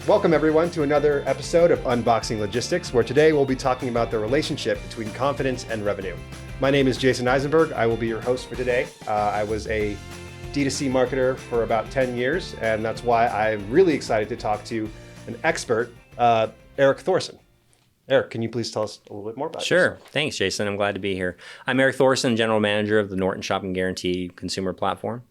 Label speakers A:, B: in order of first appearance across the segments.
A: Welcome everyone to another episode of Unboxing Logistics, where today we'll be talking about the relationship between confidence and revenue. My name is Jason Eisenberg. I will be your host for today. I was a D2C marketer for about 10 years, and that's why I'm really excited to talk to an expert, Eric Thorson. Eric, can you please tell us a little bit more about
B: Sure. Thanks, Jason. I'm glad to be here. I'm Eric Thorson, General Manager of the Norton Shopping Guarantee consumer platform.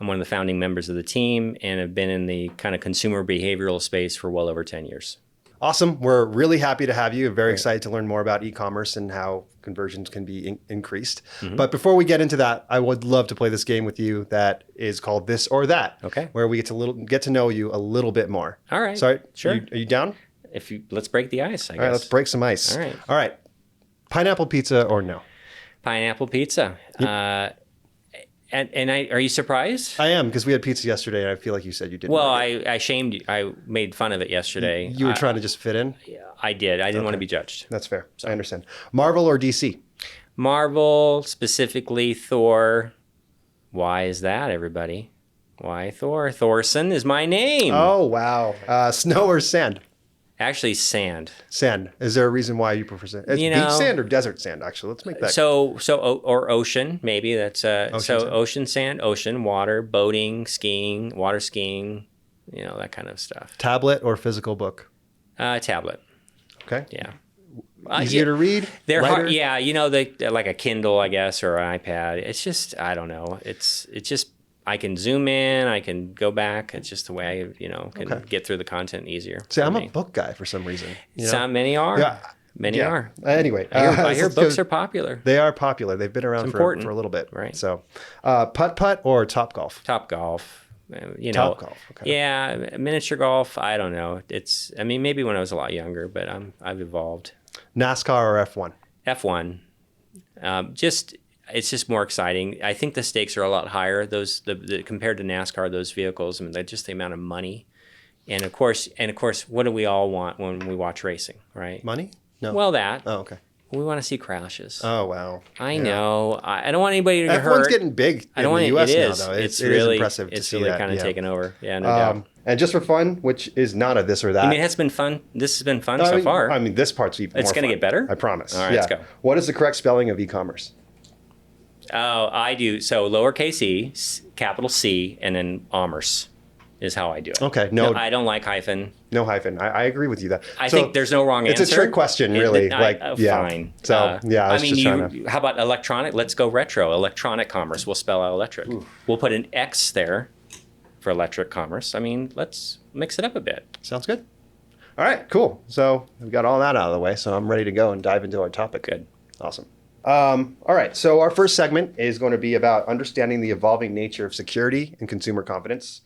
B: I'm one of the founding members of the team and have been in the kind of consumer behavioral space for well over 10 years.
A: Awesome. We're really happy to have you. Very excited to learn more about e-commerce and how conversions can be increased. Mm-hmm. But before we get into that, I would love to play this game with you that is called This or That.
B: Okay.
A: Where we get to know you a little bit more.
B: All right.
A: So,
B: sure.
A: Are you down?
B: Let's break the ice, I guess.
A: All right, let's break some ice.
B: All right.
A: Pineapple pizza or no?
B: Pineapple pizza. Yep. Are you surprised?
A: I am, because we had pizza yesterday and I feel like you said you didn't.
B: Well,
A: like
B: I shamed you. I made fun of it yesterday.
A: You were trying to just fit in?
B: I did. I didn't want to be judged.
A: That's fair. So. I understand. Marvel or DC?
B: Marvel, specifically Thor. Why is that, everybody? Why Thor? Thorson is my name.
A: Oh, wow. Snow or sand?
B: Actually, sand.
A: Sand. Is there a reason why you prefer sand? It's beach sand or desert sand, actually? Let's make that.
B: Or ocean, maybe. That's
A: ocean
B: sand, ocean, water, boating, skiing, water skiing, that kind of stuff.
A: Tablet or physical book?
B: Tablet.
A: Okay.
B: Yeah.
A: Easier to read?
B: They're
A: lighter?
B: hard. Yeah, they like a Kindle, I guess, or an iPad. It's just, I don't know. It's just, I can zoom in, I can go back. It's just the way I, can get through the content easier.
A: See, I'm a book guy for some reason.
B: Many are.
A: Yeah.
B: Many are.
A: Anyway.
B: I hear books are popular.
A: They are popular. They've been around for a little bit.
B: Right.
A: So, putt-putt or Topgolf?
B: Topgolf.
A: Topgolf. Okay.
B: Yeah, miniature golf. I don't know. Maybe when I was a lot younger, but I've evolved.
A: NASCAR or F1?
B: F1. It's just more exciting. I think the stakes are a lot higher. Compared to NASCAR, those vehicles. They're just the amount of money, and of course, what do we all want when we watch racing, right?
A: Money? No.
B: Well, that.
A: Oh, okay.
B: We want to see crashes.
A: Oh, wow.
B: I know. I don't want anybody to get
A: F1's
B: hurt.
A: getting big in the U.S. now, though.
B: It's
A: really impressive to see that.
B: It's really kind of taken over. Yeah, no doubt.
A: And just for fun, which is not a this or that.
B: It has been fun. This has been fun so far.
A: This part's even more
B: It's going to get better?
A: I promise.
B: All right, let's go.
A: What is the correct spelling of e-commerce?
B: Oh, I do. So lowercase e, capital C, and then commerce is how I do it.
A: Okay.
B: No, I don't like hyphen.
A: No hyphen. I agree with you that.
B: I think there's no wrong answer.
A: It's a trick question, really.
B: Fine.
A: So,
B: how about electronic? Let's go retro. Electronic commerce. We'll spell out electric. Ooh. We'll put an X there for electric commerce. Let's mix it up a bit.
A: Sounds good. All right, cool. So we've got all that out of the way, so I'm ready to go and dive into our topic.
B: Good.
A: Awesome. All right, so our first segment is going to be about understanding the evolving nature of security and consumer confidence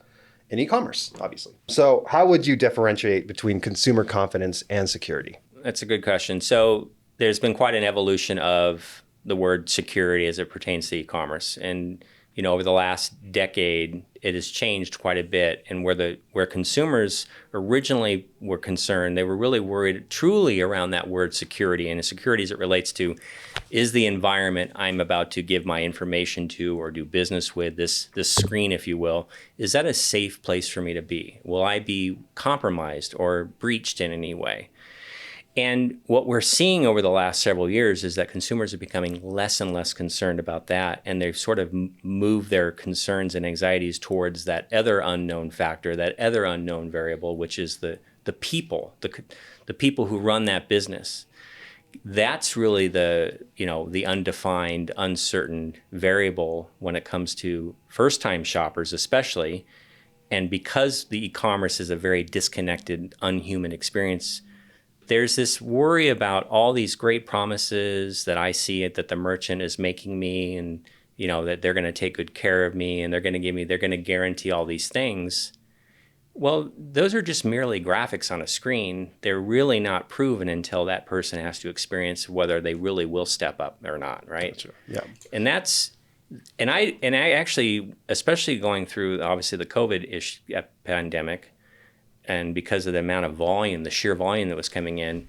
A: in e-commerce, obviously. So how would you differentiate between consumer confidence and security?
B: That's a good question. So there's been quite an evolution of the word security as it pertains to e-commerce. And, over the last decade, it has changed quite a bit. And where consumers originally were concerned, they were really worried truly around that word security. And security as it relates to, is the environment I'm about to give my information to or do business with, this screen, if you will, is that a safe place for me to be? Will I be compromised or breached in any way? And what we're seeing over the last several years is that consumers are becoming less and less concerned about that. And they've sort of moved their concerns and anxieties towards that other unknown factor, that other unknown variable, which is the people, the people who run that business. That's really the undefined, uncertain variable when it comes to first-time shoppers, especially. And because the e-commerce is a very disconnected, unhuman experience, there's this worry about all these great promises that I see that the merchant is making me, and that they're going to take good care of me, and they're going to guarantee all these things. Well, those are just merely graphics on a screen. They're really not proven until that person has to experience whether they really will step up or not, right?
A: Gotcha. Yeah.
B: And I actually, especially going through obviously the COVID pandemic, and because of the amount of volume, the sheer volume that was coming in,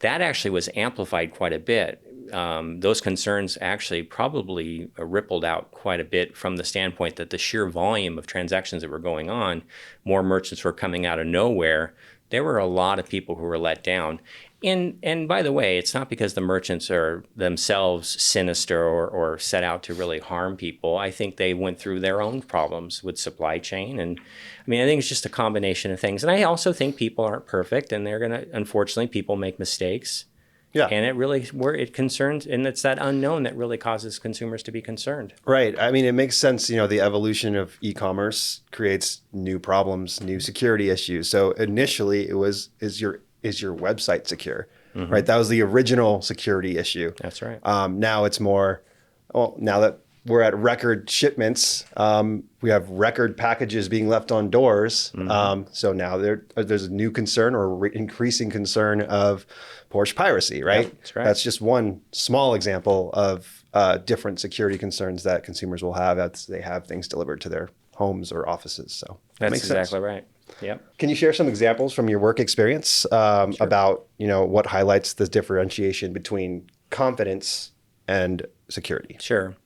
B: that actually was amplified quite a bit. Those concerns actually probably rippled out quite a bit from the standpoint that the sheer volume of transactions that were going on, more merchants were coming out of nowhere there were a lot of people who were let down. And by the way, it's not because the merchants are themselves sinister or set out to really harm people. I think they went through their own problems with supply chain. And I mean, I think it's just a combination of things. And I also think people aren't perfect, and unfortunately, people make mistakes.
A: Yeah.
B: And it concerns, and it's that unknown that really causes consumers to be concerned.
A: Right. I mean, it makes sense, the evolution of e-commerce creates new problems, new security issues. So initially it was, is your website secure? Mm-hmm. Right? That was the original security issue.
B: That's right.
A: Now it's more, now that we're at record shipments, we have record packages being left on doors. Mm-hmm. So now there's a new concern or increasing concern of Porsche piracy, right?
B: Yep, that's right.
A: That's just one small example of different security concerns that consumers will have as they have things delivered to their homes or offices. So
B: that's exactly right. Yep.
A: Can you share some examples from your work experience
B: Sure.
A: about what highlights the differentiation between confidence and security?
B: Sure.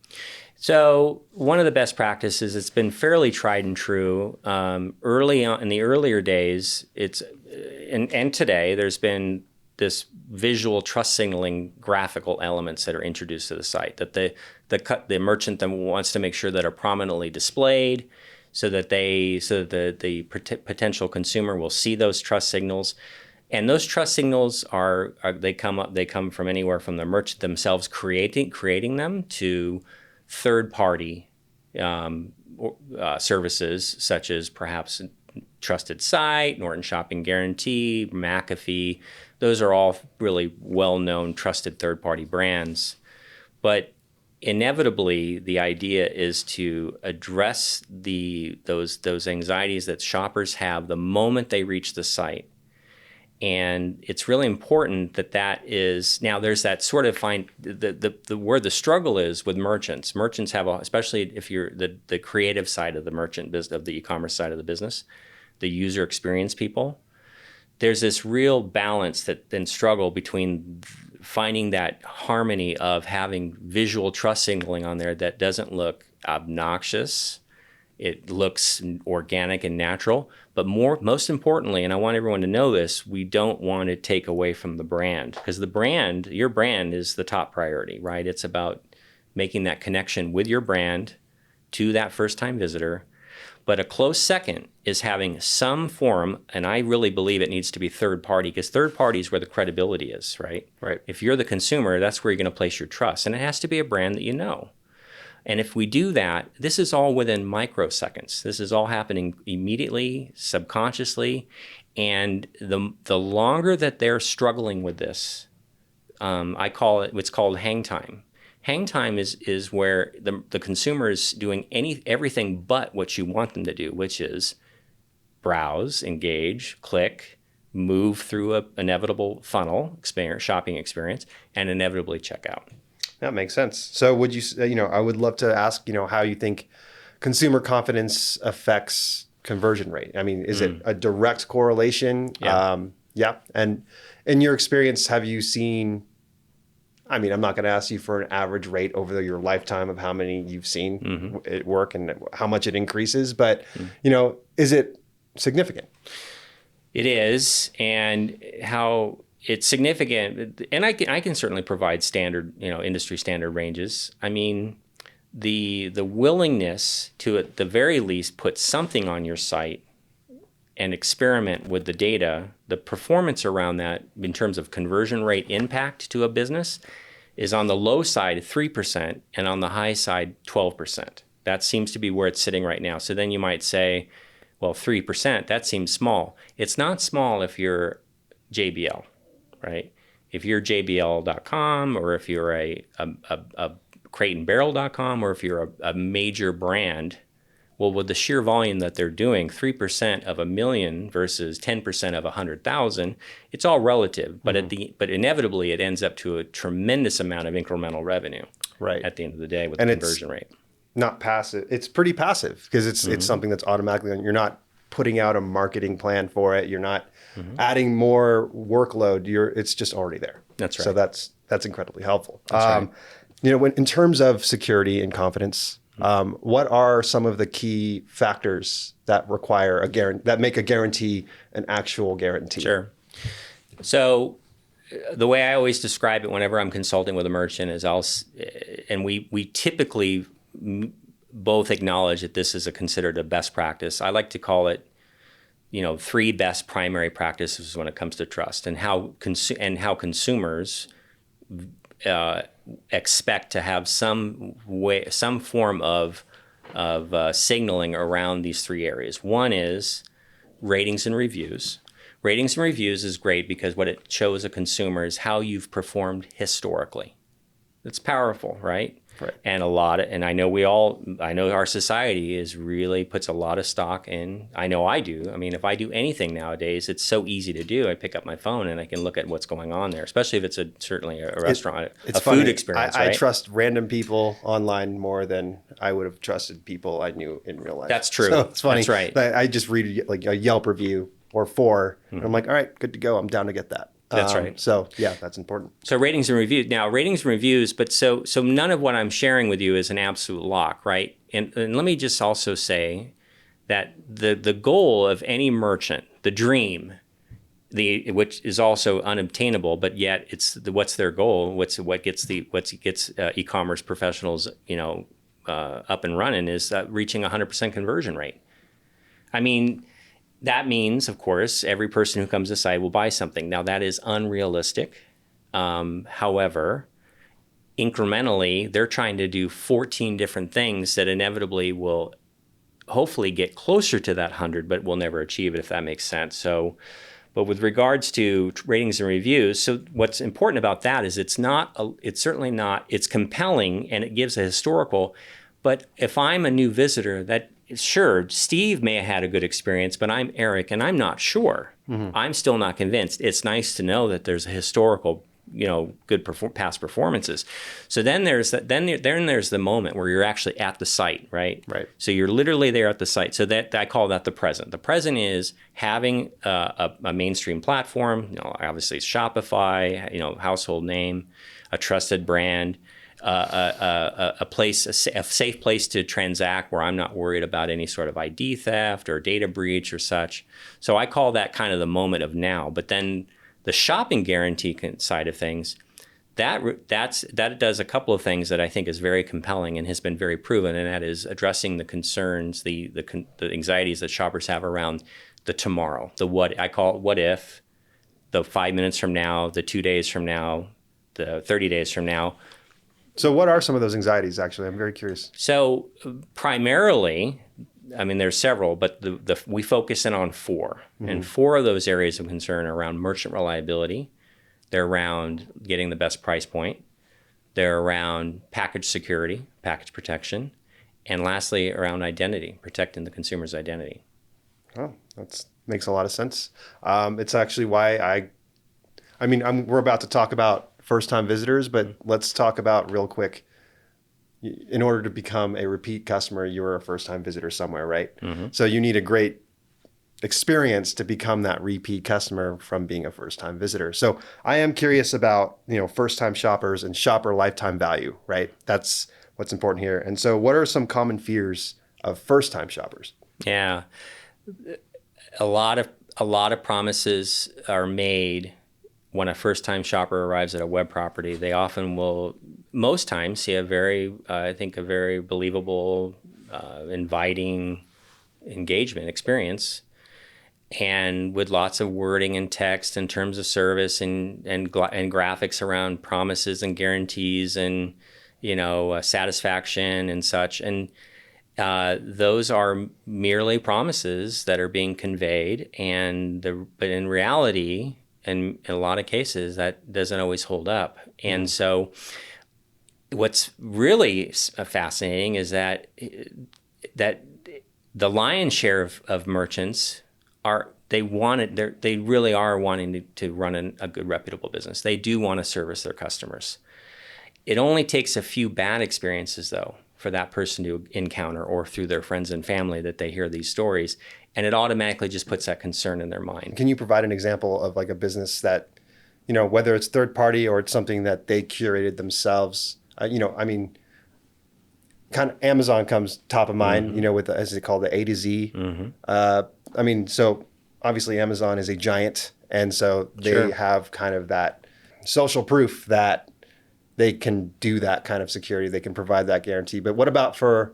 B: So one of the best practices, it's been fairly tried and true. Early on, in the earlier days, and today, there's been this visual trust signaling graphical elements that are introduced to the site that the merchant then wants to make sure that are prominently displayed, so that the potential consumer will see those trust signals. And those trust signals they come from anywhere from the merchant themselves creating them to third-party services such as perhaps Trusted Site, Norton Shopping Guarantee, McAfee. Those are all really well-known, trusted third-party brands. But inevitably, the idea is to address those anxieties that shoppers have the moment they reach the site. And it's really important that is, now there's that sort of where the struggle is with merchants. Merchants have, especially if you're the creative side of the merchant business, of the e-commerce side of the business, the user experience people, there's this real balance and struggle between finding that harmony of having visual trust signaling on there that doesn't look obnoxious. It looks organic and natural, but most importantly, and I want everyone to know this, we don't want to take away from the brand, because your brand is the top priority, right? It's about making that connection with your brand to that first-time visitor. But a close second is having some form, and I really believe it needs to be third party, because third party is where the credibility is, right?
A: Right.
B: If you're the consumer, that's where you're going to place your trust, and it has to be a brand that you know. And if we do that, this is all within microseconds. This is all happening immediately, subconsciously, and the longer that they're struggling with this, I call it what's called hang time. Hang time is where the consumer is doing everything but what you want them to do, which is browse, engage, click, move through an inevitable funnel shopping experience, and inevitably check out.
A: That makes sense. So would you, I would love to ask, how you think consumer confidence affects conversion rate. I mean, is it a direct correlation?
B: Yeah.
A: And in your experience, have you seen, I'm not going to ask you for an average rate over your lifetime of how many you've seen it work and how much it increases, but, is it significant?
B: It is. And how it's significant, and I can certainly provide standard, industry standard ranges. I mean, the willingness to, at the very least, put something on your site and experiment with the data, the performance around that in terms of conversion rate impact to a business is on the low side 3% and on the high side 12%. That seems to be where it's sitting right now. So then you might say, well, 3%, that seems small. It's not small if you're JBL. Right? If you're JBL.com, or if you're a crateandbarrel.com, or if you're a major brand, well, with the sheer volume that they're doing, 3% of 1 million versus 10% of 100,000, it's all relative. But but inevitably, it ends up to a tremendous amount of incremental revenue.
A: Right.
B: At the end of the day, with the conversion rate.
A: Not passive. It's pretty passive because it's something that's automatically. You're not putting out a marketing plan for it. You're not adding more workload. It's just already there.
B: That's right.
A: So that's incredibly helpful.
B: That's right.
A: In terms of security and confidence, What are some of the key factors that require that make a guarantee an actual guarantee?
B: Sure. So the way I always describe it whenever I'm consulting with a merchant is and we typically both acknowledge that this is considered a best practice. I like to call it, 3 best primary practices when it comes to trust, and how consumers expect to have some form of signaling around these 3 areas. One is ratings and reviews. Ratings and reviews is great because what it shows a consumer is how you've performed historically. It's powerful, right?
A: Right.
B: And I know our society really puts a lot of stock in. I know I do. I mean, if I do anything nowadays, it's so easy to do. I pick up my phone and I can look at what's going on there, especially if it's certainly a restaurant,
A: it's
B: a
A: funny.
B: food experience.
A: I
B: right?
A: trust random people online more than I would have trusted people I knew in real life.
B: That's true.
A: So it's funny.
B: That's right.
A: I just read like a Yelp review or 4, and I'm like, all right, good to go. I'm down to get that.
B: That's right.
A: So yeah, that's important.
B: So ratings and reviews. Now, ratings and reviews, but so none of what I'm sharing with you is an absolute lock, right? And let me just also say that the goal of any merchant, the dream, which is also unobtainable, but yet what's their goal? What gets e-commerce professionals, up and running is reaching 100% conversion rate. I mean, that means, of course, every person who comes to site will buy something. Now, that is unrealistic. However, incrementally, they're trying to do 14 different things that inevitably will hopefully get closer to that 100, but will never achieve it, if that makes sense. So, but with regards to ratings and reviews, so what's important about that is it's compelling and it gives a historical, but if I'm a new visitor, sure, Steve may have had a good experience, but I'm Eric and I'm not sure. Mm-hmm. I'm still not convinced. It's nice to know that there's a historical, good past performances. So then there's the moment where you're actually at the site, right? Right. So you're literally there at the site. So that I call that the present. The present is having a mainstream platform. Obviously it's Shopify. Household name, a trusted brand. A safe place to transact where I'm not worried about any sort of ID theft or data breach or such. So I call that kind of the moment of now. But then the shopping guarantee side of things, that does a couple of things that I think is very compelling and has been very proven, and that is addressing the concerns, the anxieties that shoppers have around the tomorrow, the what I call it what if, the 5 minutes from now, the 2 days from now, the 30 days from now.
A: So what are some of those anxieties, actually? I'm very curious.
B: So primarily, I mean, there's several, but we focus in on 4. Mm-hmm. And 4 of those areas of concern are around merchant reliability. They're around getting the best price point. They're around package security, package protection. And lastly, around identity, protecting the consumer's identity.
A: Oh, that makes a lot of sense. It's actually why we're about to talk about first-time visitors, but let's talk about real quick. In order to become a repeat customer, you were a first-time visitor somewhere, right? Mm-hmm. So you need a great experience to become that repeat customer from being a first-time visitor. So I am curious about, first-time shoppers and shopper lifetime value, right? That's what's important here. And so what are some common fears of first-time shoppers? Yeah.
B: A lot of promises are made when a first-time shopper arrives at a web property. They often will, most times, see a very believable, inviting engagement experience, and with lots of wording and text in terms of service and graphics around promises and guarantees and satisfaction and such. And those are merely promises that are being conveyed, but in reality, and in a lot of cases, that doesn't always hold up. And so what's really fascinating is that the lion's share of merchants they really are wanting to run a good, reputable business. They do want to service their customers. It only takes a few bad experiences, though, for that person to encounter, or through their friends and family, that they hear these stories, and it automatically just puts that concern in their mind.
A: Can you provide an example of like a business that, whether it's third party or it's something that they curated themselves? kind of Amazon comes top of mind, with as they call the A to Z. So obviously Amazon is a giant, and so they have kind of that social proof that they can do that kind of security. They can provide that guarantee. But what about for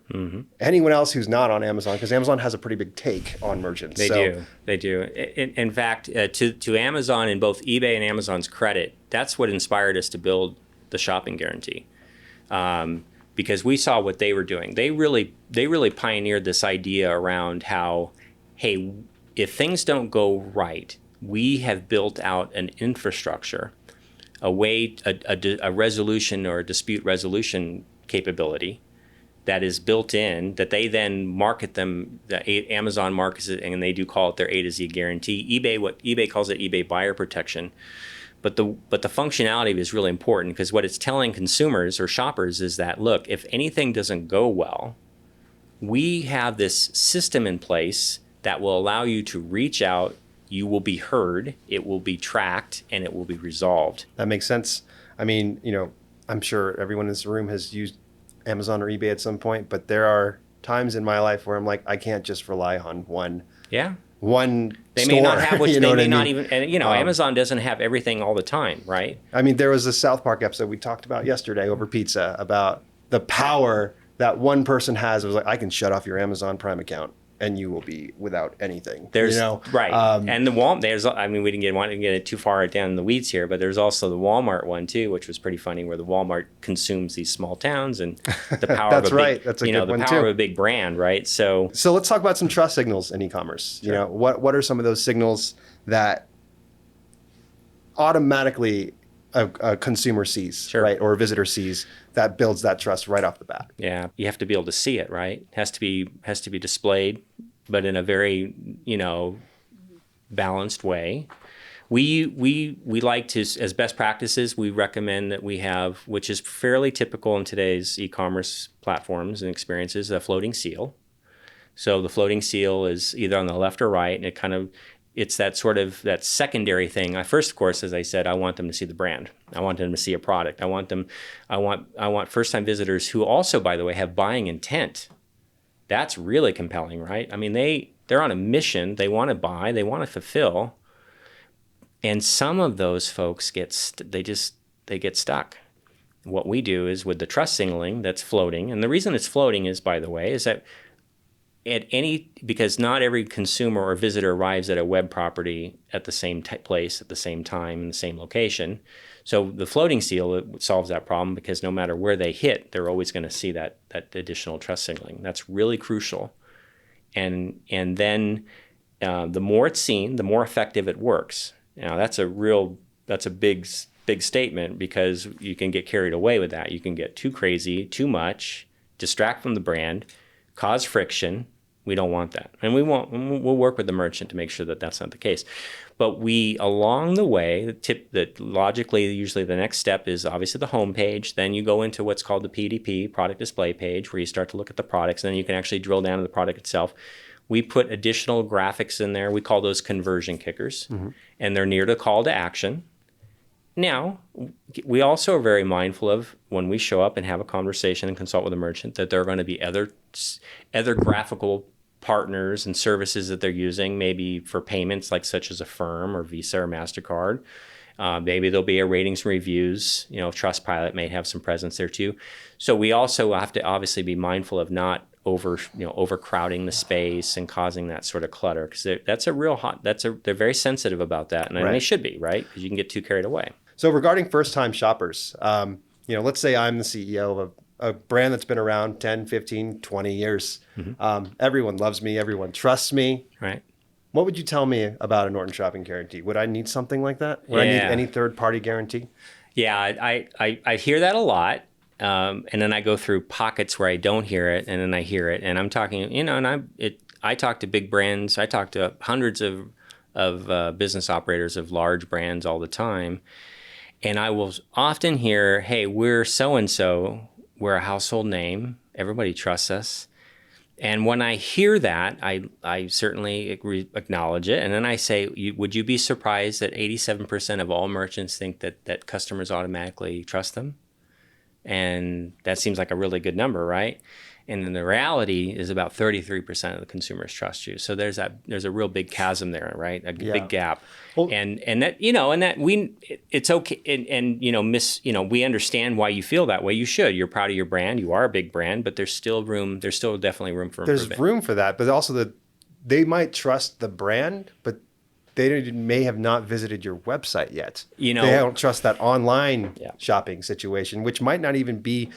A: anyone else who's not on Amazon? Because Amazon has a pretty big take on merchants.
B: They do. In fact, to Amazon and both eBay and Amazon's credit, that's what inspired us to build the shopping guarantee. Because we saw what they were doing. They really pioneered this idea around how, hey, if things don't go right, we have built out an infrastructure, a resolution or a dispute resolution capability that is built in, that they then market them. Amazon markets it, and they do call it their A to Z guarantee. eBay calls it eBay buyer protection. But the functionality is really important, because what it's telling consumers or shoppers is that, look, if anything doesn't go well, we have this system in place that will allow you to reach out. You will be heard, it will be tracked, and it will be resolved.
A: That makes sense. I mean, I'm sure everyone in this room has used Amazon or eBay at some point, but there are times in my life where I'm like, I can't just rely on one.
B: Yeah.
A: One
B: they
A: store,
B: may not have, which they may not
A: mean?
B: even, and Amazon doesn't have everything all the time, right?
A: I mean, there was a South Park episode we talked about yesterday over pizza about the power that one person has. It was like, I can shut off your Amazon Prime account and you will be without anything.
B: Right. And the Walmart, we didn't get it too far down in the weeds here, but there's also the Walmart one too, which was pretty funny, where the Walmart consumes these small towns and the power
A: That's
B: of a
A: right.
B: big,
A: That's a good one
B: the power
A: too.
B: of a big brand, right? So
A: let's talk about some trust signals in e-commerce.
B: Sure.
A: What are some of those signals that automatically a consumer sees,
B: Sure.
A: right, or a visitor sees, that builds that trust right off the bat?
B: Yeah, you have to be able to see it, right? It has to be displayed, but in a very, balanced way. We like to, as best practices, we recommend that we have, which is fairly typical in today's e-commerce platforms and experiences, a floating seal. So the floating seal is either on the left or right, and it's that sort of that secondary thing. First, of course, as I said, I want them to see the brand. I want them to see a product. I want first-time visitors who also, by the way, have buying intent. That's really compelling, right? I mean, they're on a mission. They want to buy. They want to fulfill. And some of those folks get stuck. What we do is, with the trust signaling that's floating, and the reason it's floating is, by the way, is that because not every consumer or visitor arrives at a web property at the same place, at the same time, in the same location. So the floating seal solves that problem, because no matter where they hit, they're always going to see that additional trust signaling. That's really crucial. And then the more it's seen, the more effective it works. Now that's a big statement, because you can get carried away with that. You can get too crazy, too much, distract from the brand, cause friction. We don't want that. And we'll work with the merchant to make sure that that's not the case. But along the way, logically, usually the next step is obviously the home page. Then you go into what's called the PDP, product display page, where you start to look at the products, and then you can actually drill down to the product itself. We put additional graphics in there. We call those conversion kickers, and they're near the call to action. Now, we also are very mindful of, when we show up and have a conversation and consult with a merchant, that there are going to be other graphical partners and services that they're using, maybe for payments, like such as Affirm or Visa or MasterCard. Maybe there'll be a ratings and reviews. Trustpilot may have some presence there too. So we also have to obviously be mindful of not overcrowding the space and causing that sort of clutter, because they're very sensitive about that, and they should be, right? Because you can get too carried away.
A: So regarding first-time shoppers, let's say I'm the CEO of a brand that's been around 10, 15, 20 years. Everyone loves me. Everyone trusts me.
B: Right.
A: What would you tell me about a Norton Shopping Guarantee? Would I need something like that? Would I need any third-party guarantee? Yeah,
B: I hear that a lot. And then I go through pockets where I don't hear it, and then I hear it. And I'm talking, I talk to big brands. I talk to hundreds of business operators of large brands all the time. And I will often hear, hey, we're so-and-so. We're a household name. Everybody trusts us. And when I hear that, I certainly acknowledge it. And then I say, would you be surprised that 87% of all merchants think that customers automatically trust them? And that seems like a really good number, right? And then the reality is about 33% of the consumers trust you. So there's a real big chasm there, right? A big gap.
A: Well,
B: and that, it's okay. And we understand why you feel that way. You should. You're proud of your brand. You are a big brand, but there's still definitely room for improvement.
A: There's room for that, but also they might trust the brand, but they may have not visited your website yet. They don't trust that online shopping situation, which might not even be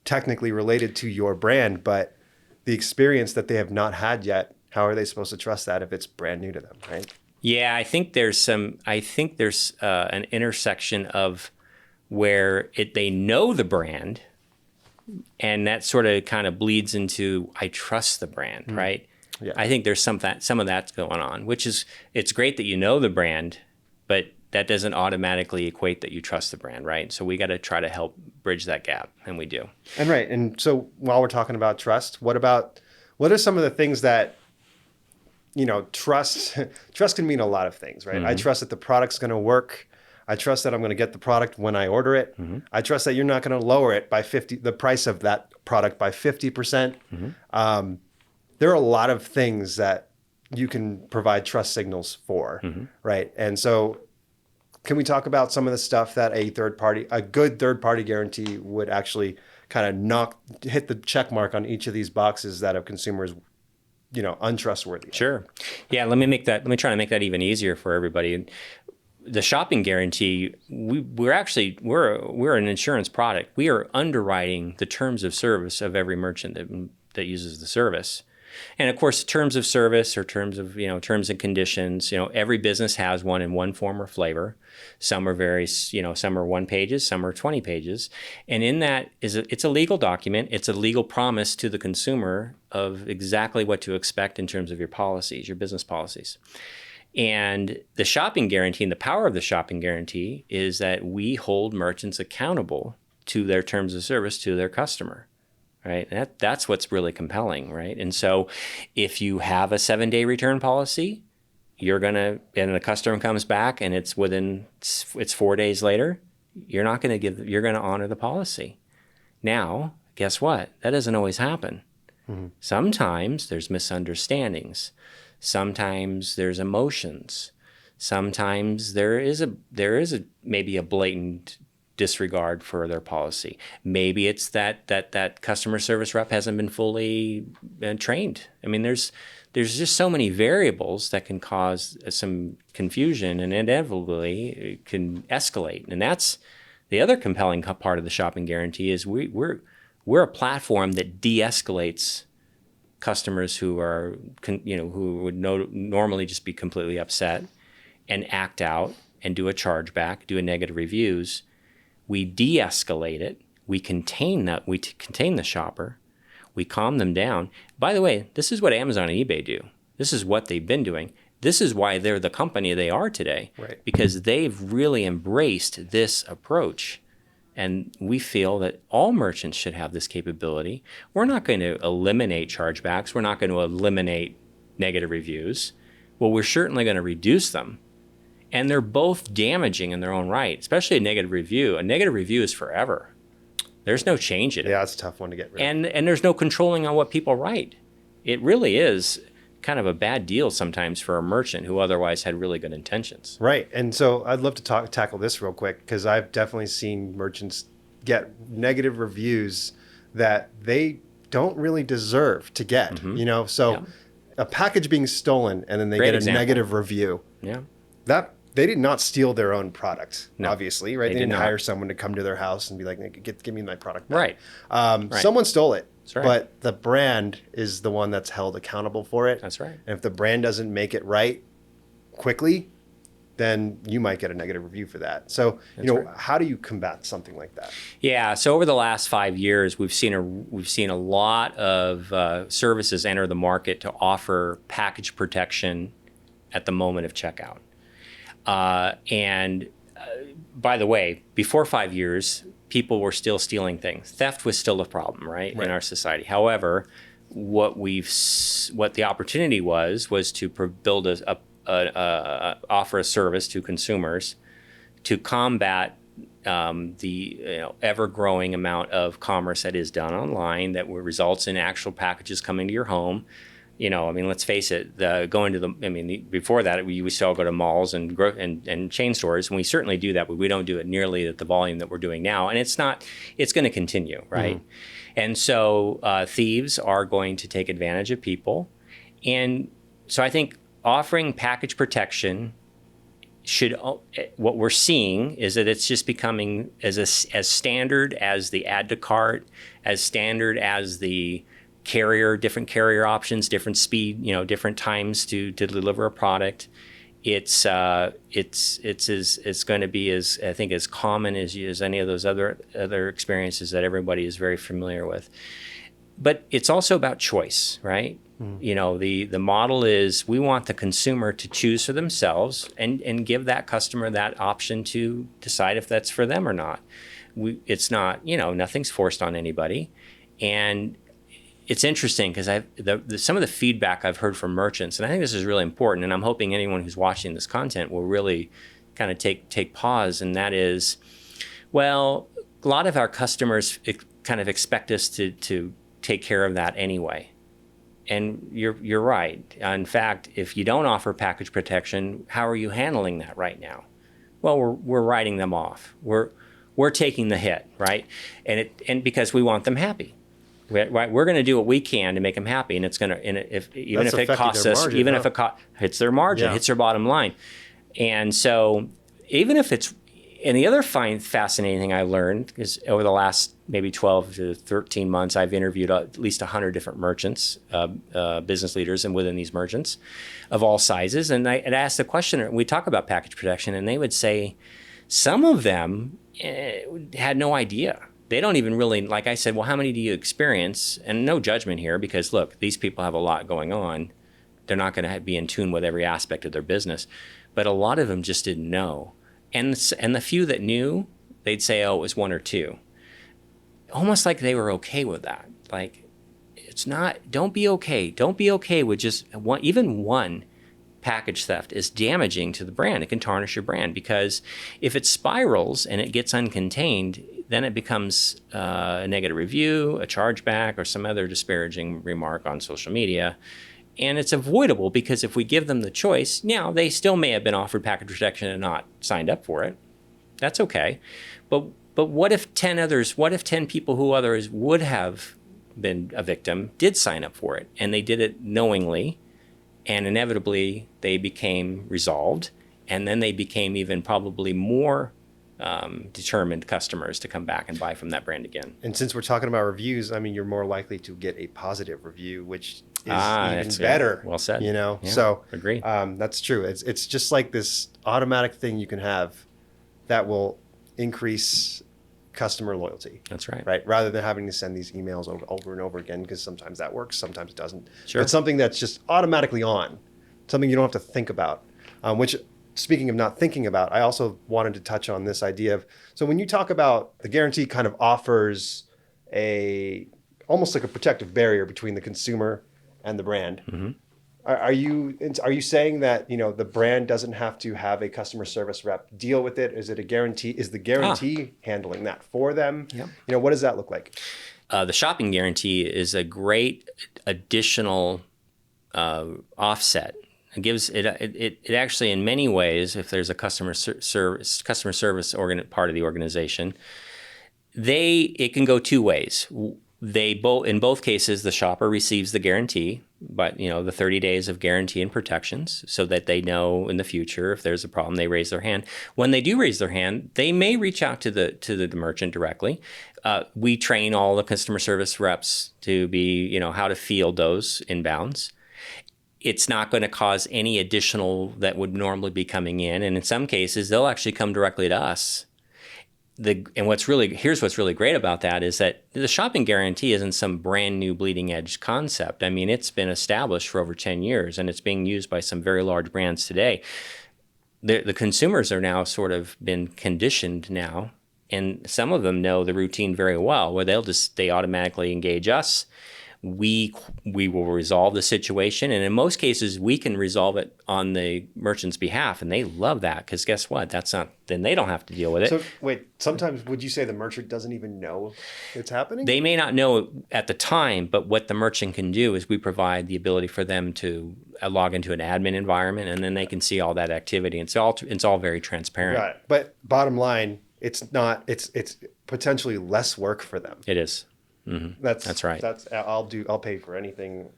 A: technically related to your brand, but the experience that they have not had yet. How are they supposed to trust that if it's brand new to them, right?
B: Yeah, I think there's an intersection of where they know the brand, and that sort of kind of bleeds into I trust the brand, right? Yeah. I think there's some of that's going on, which is, it's great that you know the brand, but that doesn't automatically equate that you trust the brand, right? So we got to try to help bridge that gap, and we do.
A: And so while we're talking about trust, what are some of the things that, trust can mean a lot of things, right? Mm-hmm. I trust that the product's going to work. I trust that I'm going to get the product when I order it. Mm-hmm. I trust that you're not going to lower it by the price of that product by 50%. Mm-hmm. There are a lot of things that you can provide trust signals for, right? And so can we talk about some of the stuff that a good third-party guarantee would actually kind of hit the check mark on each of these boxes that a consumer is, untrustworthy?
B: Sure. Yeah, let me try to make that even easier for everybody. The shopping guarantee, we're an insurance product. We are underwriting the terms of service of every merchant that uses the service. And of course, terms of service or terms and conditions, every business has one in one form or flavor. Some are some are 1 pages, some are 20 pages. And in that it's a legal document. It's a legal promise to the consumer of exactly what to expect in terms of your policies, your business policies. And the shopping guarantee and the power of the shopping guarantee is that we hold merchants accountable to their terms of service to their customer. Right. That's what's really compelling. Right. And so if you have a 7-day return policy, and the customer comes back and it's 4 days later, you're going to honor the policy. Now, guess what? That doesn't always happen. Mm-hmm. Sometimes there's misunderstandings. Sometimes there's emotions. Sometimes there is maybe a blatant disregard for their policy. Maybe it's that customer service rep hasn't been fully trained. I mean, there's just so many variables that can cause some confusion, and inevitably it can escalate. And that's the other compelling part of the shopping guarantee is we're a platform that de-escalates customers who would normally just be completely upset and act out and do a chargeback, do a negative reviews. We de-escalate it. We contain the shopper. We calm them down. By the way, this is what Amazon and eBay do. This is what they've been doing. This is why they're the company they are today, right? Because they've really embraced this approach. And we feel that all merchants should have this capability. We're not going to eliminate chargebacks. We're not going to eliminate negative reviews. Well, we're certainly going to reduce them. And they're both damaging in their own right, especially a negative review. A negative review is forever. There's no change in it.
A: Yeah, it's a tough one to get rid of.
B: And there's no controlling on what people write. It really is kind of a bad deal sometimes for a merchant who otherwise had really good intentions.
A: Right. And so I'd love to tackle this real quick, because I've definitely seen merchants get negative reviews that they don't really deserve to get. Mm-hmm. A package being stolen and then they get a negative review. Yeah. They did not steal their own product, obviously, right? They didn't hire someone to come to their house and be like, give me my product back. Right. Someone stole it, right. But the brand is the one that's held accountable for it.
B: That's right.
A: And if the brand doesn't make it right quickly, then you might get a negative review for that. So, right. How do you combat something like that?
B: Yeah. So over the last 5 years, we've seen a lot of services enter the market to offer package protection at the moment of checkout. By the way, before 5 years, people were still stealing things. Theft was still a problem, right. In our society. However, what the opportunity was to build offer a service to consumers to combat the ever-growing amount of commerce that is done online that results in actual packages coming to your home. Let's face it, before that, we used to all go to malls and chain stores, and we certainly do that, but we don't do it nearly at the volume that we're doing now. And it's going to continue, right? Mm-hmm. And so thieves are going to take advantage of people. And so I think offering package protection what we're seeing is that it's just becoming as standard as the add to cart, as standard as the different carrier options, different speed, different times to deliver a product. It's going to be as common as any of those other experiences that everybody is very familiar with. But it's also about choice, right? Mm. The model is we want the consumer to choose for themselves and give that customer that option to decide if that's for them or not. It's not, nothing's forced on anybody. And it's interesting because some of the feedback I've heard from merchants, and I think this is really important, and I'm hoping anyone who's watching this content will really kind of take pause, and that is, well, a lot of our customers kind of expect us to take care of that anyway. And you're right. In fact, if you don't offer package protection, how are you handling that right now? Well, we're writing them off. We're taking the hit, right? And because we want them happy. Right, we're going to do what we can to make them happy, and it's going to, even if it costs us, even if it hits their margin, hits their bottom line, and so even if it's, and the other fascinating thing I learned is over the last maybe 12 to 13 months, I've interviewed at least 100 different merchants, business leaders, and within these merchants of all sizes, and I'd ask the question. We talk about package protection, and they would say some of them had no idea. They don't even really, like I said, well, how many do you experience? And no judgment here, because look, these people have a lot going on. They're not going to be in tune with every aspect of their business. But a lot of them just didn't know. And the few that knew, they'd say, oh, it was one or two. Almost like they were okay with that. Like, don't be okay. Don't be okay with just even one package theft is damaging to the brand. It can tarnish your brand, because if it spirals and it gets uncontained, then it becomes a negative review, a chargeback, or some other disparaging remark on social media. And it's avoidable, because if we give them the choice, now they still may have been offered package protection and not signed up for it. That's okay. But what if 10 people who others would have been a victim did sign up for it, and they did it knowingly, and inevitably they became resolved, and then they became even probably more determined customers to come back and buy from that brand again.
A: And since we're talking about reviews, you're more likely to get a positive review, which is even better.
B: Well said.
A: Yeah, so
B: agree.
A: That's true. It's just like this automatic thing you can have that will increase customer loyalty.
B: That's right.
A: Right. Rather than having to send these emails over and over again, because sometimes that works, sometimes it doesn't.
B: Sure.
A: It's something that's just automatically on, something you don't have to think about, which, speaking of not thinking about, I also wanted to touch on this idea of, so when you talk about the guarantee kind of offers almost like a protective barrier between the consumer and the brand. Mm-hmm. Are you saying that, the brand doesn't have to have a customer service rep deal with it? Is it a guarantee? Is the guarantee handling that for them? Yeah. What does that look like?
B: The shopping guarantee is a great additional offset. It gives it actually, in many ways, if there's a customer service part of the organization, it can go two ways. In both cases, the shopper receives the guarantee, but the 30 days of guarantee and protections, so that they know in the future if there's a problem, they raise their hand. When they do raise their hand, they may reach out to the merchant directly. We train all the customer service reps to be, how to field those inbounds. It's not going to cause any additional that would normally be coming in, and in some cases, they'll actually come directly to us. Here's what's really great about that is that the shopping guarantee isn't some brand new bleeding edge concept. It's been established for over 10 years, and it's being used by some very large brands today. The consumers are now sort of been conditioned now, and some of them know the routine very well, where they automatically engage us we will resolve the situation. And in most cases, we can resolve it on the merchant's behalf. And they love that because guess what? Then they don't have to deal with it.
A: So wait, sometimes would you say the merchant doesn't even know it's happening?
B: They may not know at the time, but what the merchant can do is we provide the ability for them to log into an admin environment, and then they can see all that activity. It's all very transparent.
A: Got it. But bottom line, it's potentially less work for them.
B: It is. Mm-hmm. That's right.
A: I'll pay for anything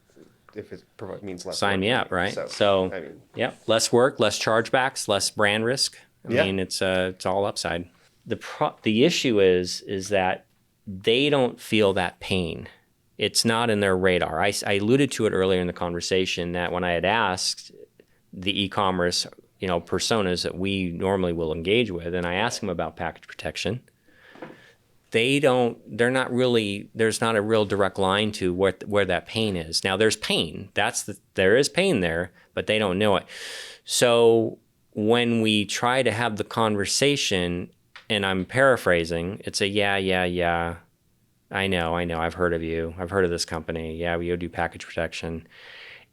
A: if it means less.
B: Sign
A: work
B: me
A: for
B: up, right?
A: So I mean,
B: yeah, less work, less chargebacks, less brand risk. I
A: Yeah.
B: mean, it's all upside. The issue is that they don't feel that pain. It's not in their radar. I alluded to it earlier in the conversation that when I had asked the e-commerce, personas that we normally will engage with, and I asked them about package protection, there's not a real direct line to where that pain is. Now there's pain. There is pain there, but they don't know it. So when we try to have the conversation, and I'm paraphrasing, it's a yeah. I know. I've heard of you. I've heard of this company. Yeah, we do package protection.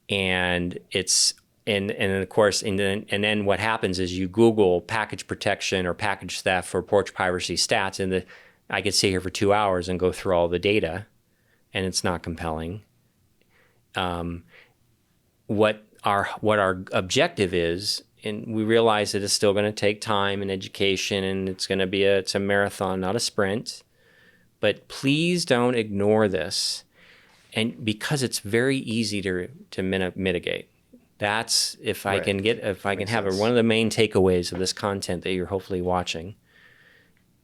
B: And of course, then what happens is you Google package protection or package theft or porch piracy stats, and I could sit here for 2 hours and go through all the data, and it's not compelling. What our objective is, and we realize that it's still going to take time and education, and it's a marathon, not a sprint. But please don't ignore this, and because it's very easy to mitigate. That's I can have one of the main takeaways of this content that you're hopefully watching.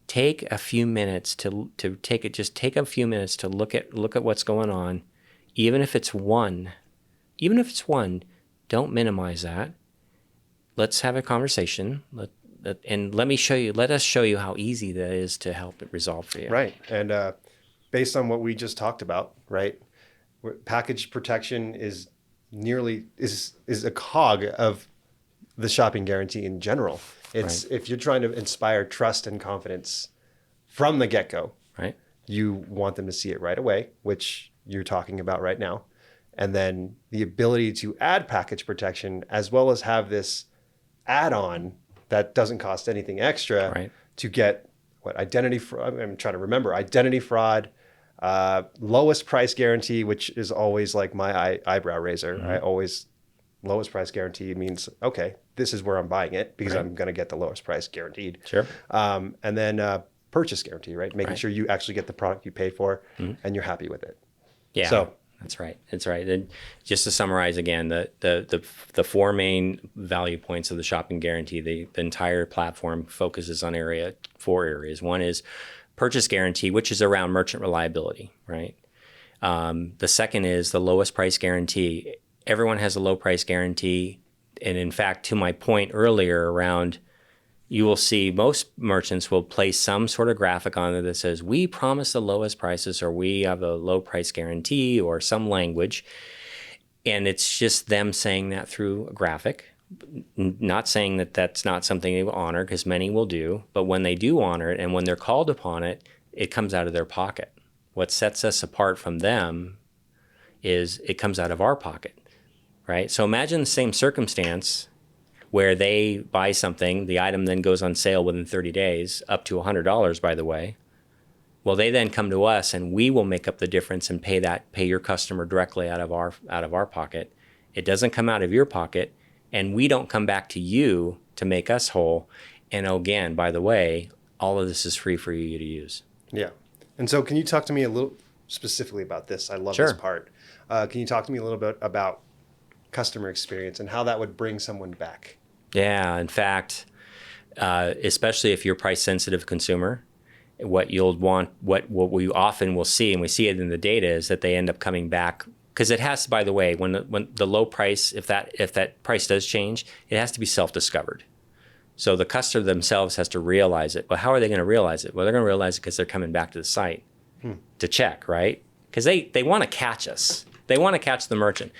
B: Take a few minutes to take a few minutes to look at what's going on, even if it's one. Don't minimize that. Let's have a conversation. Let us show you how easy that is to help it resolve for you.
A: Right. And based on what we just talked about, right, package protection is a cog of the shopping guarantee in general. It's if you're trying to inspire trust and confidence from the get-go,
B: right,
A: you want them to see it right away, which you're talking about right now. And then the ability to add package protection as well as have this add-on that doesn't cost anything extra to get identity fraud. I'm trying to remember identity fraud, lowest price guarantee, which is always like my eyebrow raiser. Mm-hmm. Lowest price guarantee means, okay, this is where I'm buying it because I'm going to get the lowest price guaranteed.
B: Sure.
A: And then purchase guarantee, right? Making sure you actually get the product you pay for and you're happy with it.
B: Yeah. So that's right. And just to summarize again, the four main value points of the shopping guarantee, the entire platform focuses on four areas. One is purchase guarantee, which is around merchant reliability, right? The second is the lowest price guarantee. Everyone has a low price guarantee. And in fact, to my point earlier around, you will see most merchants will place some sort of graphic on there that says, we promise the lowest prices, or we have a low price guarantee, or some language. And it's just them saying that through a graphic, not saying that that's not something they will honor, because many will do. But when they do honor it and when they're called upon it, it comes out of their pocket. What sets us apart from them is it comes out of our pocket, right? So imagine the same circumstance where they buy something, the item then goes on sale within 30 days, up to $100, by the way. Well, they then come to us and we will make up the difference and pay your customer directly out of our pocket. It doesn't come out of your pocket, and we don't come back to you to make us whole. And again, by the way, all of this is free for you to use.
A: Yeah. And so can you talk to me a little specifically about this? I love this part. Can you talk to me a little bit about customer experience and how that would bring someone back?
B: Yeah, in fact, especially if you're a price-sensitive consumer, what we often will see, and we see it in the data, is that they end up coming back, because it has to. By the way, when the low price, if that price does change, it has to be self-discovered. So the customer themselves has to realize it. But how are they going to realize it? Well, they're going to realize it because they're coming back to the site to check, right? Because they want to catch us. They want to catch the merchant.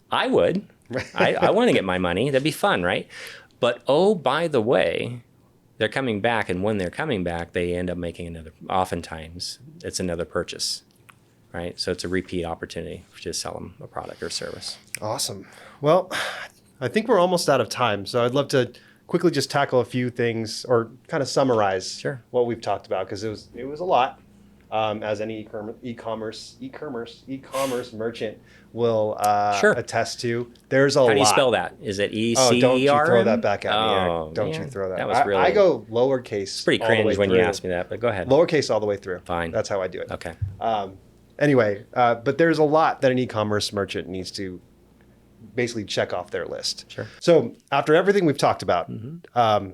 B: I would. I want to get my money. That'd be fun, right? But by the way, they're coming back, and when they're coming back, they end up making oftentimes it's another purchase. right? So it's a repeat opportunity to sell them a product or service.
A: Awesome. Well, I think we're almost out of time. So I'd love to quickly just tackle a few things or kind of summarize what we've talked about, because it was a lot, as any e-commerce merchant will attest to. There's a lot.
B: How do you spell that? Is it E-C-E-R-M?
A: Oh, don't you throw that back at me, Eric. Don't you throw that.
B: That was really...
A: I go lowercase.
B: It's pretty cringe when you ask me that, but go ahead.
A: Lowercase all the way through.
B: Fine.
A: That's how I do it.
B: Okay.
A: Anyway, but there's a lot that an e-commerce merchant needs to basically check off their list.
B: Sure.
A: So after everything we've talked about,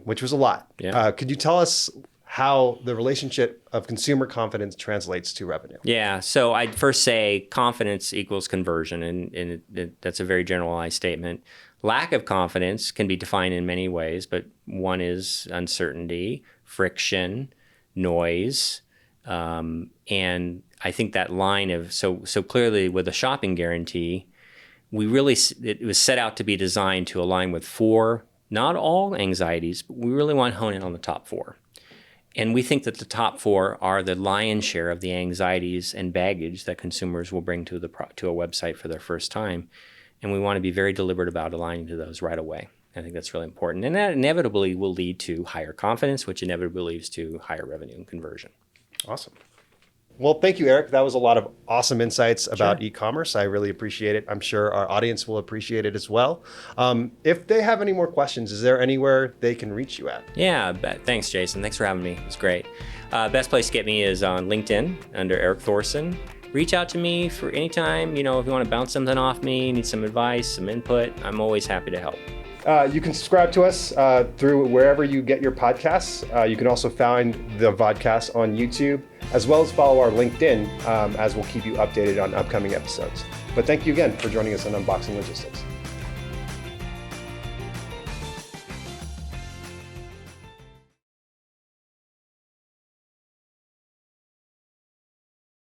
A: which was a lot, could you tell us how the relationship of consumer confidence translates to revenue?
B: Yeah. So I'd first say confidence equals conversion, and that's a very generalized statement. Lack of confidence can be defined in many ways, but one is uncertainty, friction, noise, and I think that line of so clearly with a shopping guarantee, it was set out to be designed to align with 4, not all anxieties, but we really want to hone in on the top 4. And we think that the top 4 are the lion's share of the anxieties and baggage that consumers will bring to a website for their first time. And we want to be very deliberate about aligning to those right away. I think that's really important. And that inevitably will lead to higher confidence, which inevitably leads to higher revenue and conversion.
A: Awesome. Well, thank you, Eric. That was a lot of awesome insights about e-commerce. I really appreciate it. I'm sure our audience will appreciate it as well. If they have any more questions, is there anywhere they can reach you at?
B: Yeah, thanks, Jason. Thanks for having me. It was great. Best place to get me is on LinkedIn under Eric Thorson. Reach out to me for any time. If you want to bounce something off me, need some advice, some input, I'm always happy to help.
A: You can subscribe to us through wherever you get your podcasts. You can also find the vodcast on YouTube, as well as follow our LinkedIn, as we'll keep you updated on upcoming episodes. But thank you again for joining us on Unboxing Logistics.